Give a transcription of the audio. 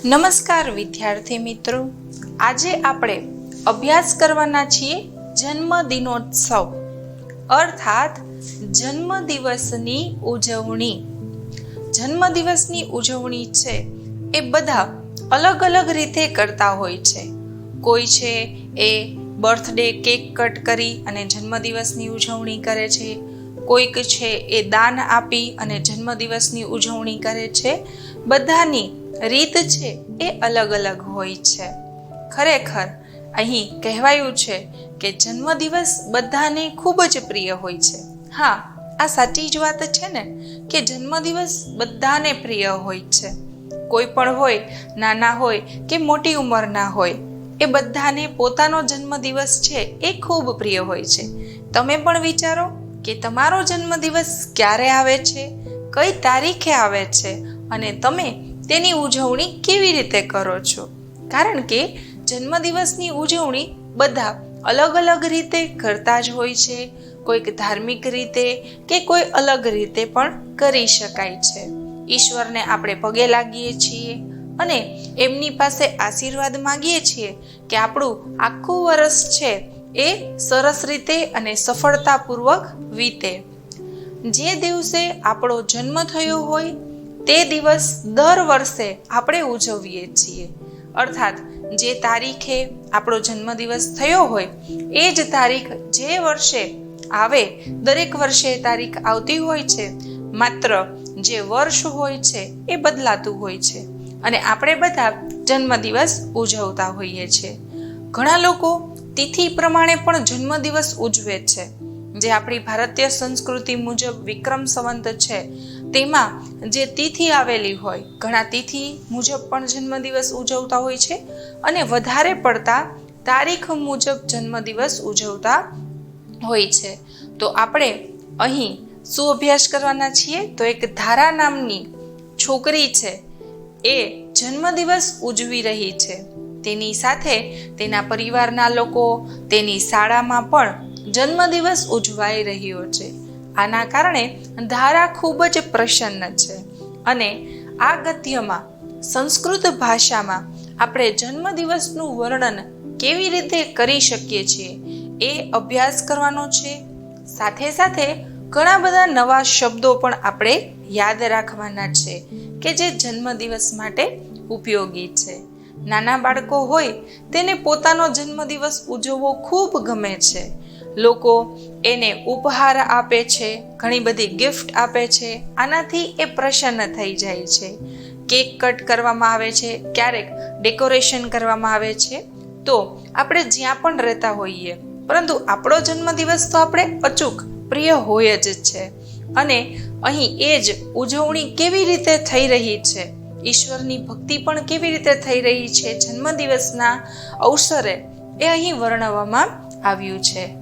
નમસ્કાર વિદ્યાર્થી મિત્રો, આજે આપણે અભ્યાસ કરવાના છીએ જન્મ દિનોત્સવ અર્થાત જન્મદિવસની ઉજવણી. જન્મદિવસની ઉજવણી છે એ બધા અલગ અલગ રીતે કરતા હોય છે. કોઈ છે એ બર્થડે કેક કટ કરી અને જન્મદિવસની ઉજવણી કરે છે, કોઈક છે એ દાન આપી અને જન્મદિવસની ઉજવણી કરે છે. બધાની રીત છે એ અલગ અલગ હોય છે. ખરેખર અહીં કહેવાયું છે કે જન્મદિવસ બધાને ખૂબ જ પ્રિય હોય છે. હા, આ સાચી જ વાત છે ને કે જન્મદિવસ બધાને પ્રિય હોય છે. કોઈ પણ હોય, નાના હોય કે મોટી ઉંમરના હોય, એ બધાને પોતાનો જન્મદિવસ છે એ ખૂબ પ્રિય હોય છે. તમે પણ વિચારો કે તમારો જન્મદિવસ ક્યારે આવે છે, કઈ તારીખે આવે છે અને તમે તેની ઉજવણી કેવી રીતે કરો છો. કારણ કે જન્મદિવસની ઉજવણી બધા અલગ અલગ રીતે કરતા જ હોય છે. કોઈક ધાર્મિક રીતે કે કોઈ અલગ રીતે પણ કરી શકાય છે. ઈશ્વરને આપણે પગે લાગીએ છીએ અને એમની પાસે આશીર્વાદ માંગીએ છીએ કે આપણું આખું વર્ષ છે એ સરસ રીતે અને સફળતાપૂર્વક વીતે. જે દિવસે આપણો જન્મ થયો હોય તે દિવસ દર વર્ષે આપણે ઉજવીએ છીએ. અર્થાત જે તારીખે આપણો જન્મદિવસ થયો હોય એ જ તારીખ જે વર્ષે આવે, દરેક વર્ષે તારીખ આવતી હોય છે, માત્ર જે વર્ષ હોય છે એ બદલાતું હોય છે અને આપણે બધા જન્મદિવસ ઉજવતા હોઈએ છીએ. ઘણા લોકો તિથિ પ્રમાણે પણ જન્મદિવસ ઉજવે છે. જે આપણી ભારતીય સંસ્કૃતિ મુજબ વિક્રમ સંવત છે તેમાં જે તિથિ આવેલી હોય, ઘણા તિથિ મુજબ પણ જન્મદિવસ ઉજવતા હોય છે અને વધારે પડતા તારીખ મુજબ જન્મદિવસ ઉજવતા હોય છે. તો આપણે અહીં શું અભ્યાસ કરવાના છીએ? તો એક ધારા નામની છોકરી છે એ જન્મદિવસ ઉજવી રહી છે. તેની સાથે તેના પરિવારના લોકો, તેની શાળામાં પણ જન્મદિવસ ઉજવાઈ રહ્યો છે. આના કારણે ધારા ખૂબ જ પ્રસન્ન છે અને આ ગદ્યમાં સંસ્કૃત ભાષામાં આપણે જન્મદિવસનું વર્ણન કેવી રીતે કરી શકીએ છીએ એ અભ્યાસ કરવાનો છે. સાથે સાથે ઘણા બધા નવા શબ્દો પણ આપણે યાદ રાખવાના છે કે જે જન્મદિવસ માટે ઉપયોગી છે. નાના બાળકો હોય તેને પોતાનો જન્મદિવસ ઉજવવો ખૂબ ગમે છે. લોકો એને ઉપહાર આપે છે, ઘણી બધી ગિફ્ટ આપે છે. આનાથી એ પ્રસન્ન થઈ જાય છે. કેક કટ કરવામાં આવે છે, ક્યારેક ડેકોરેશન કરવામાં આવે છે. તો આપણે જ્યાં પણ રહેતા હોઈએ, પરંતુ આપણો જન્મદિવસ તો આપણે અચૂક પ્રિય હોય જ છે. અને અહીં એ જ ઉજવણી કેવી રીતે થઈ રહી છે, ઈશ્વરની ભક્તિ પણ કેવી રીતે થઈ રહી છે જન્મદિવસના અવસરે, એ અહીં વર્ણવવામાં આવ્યું છે.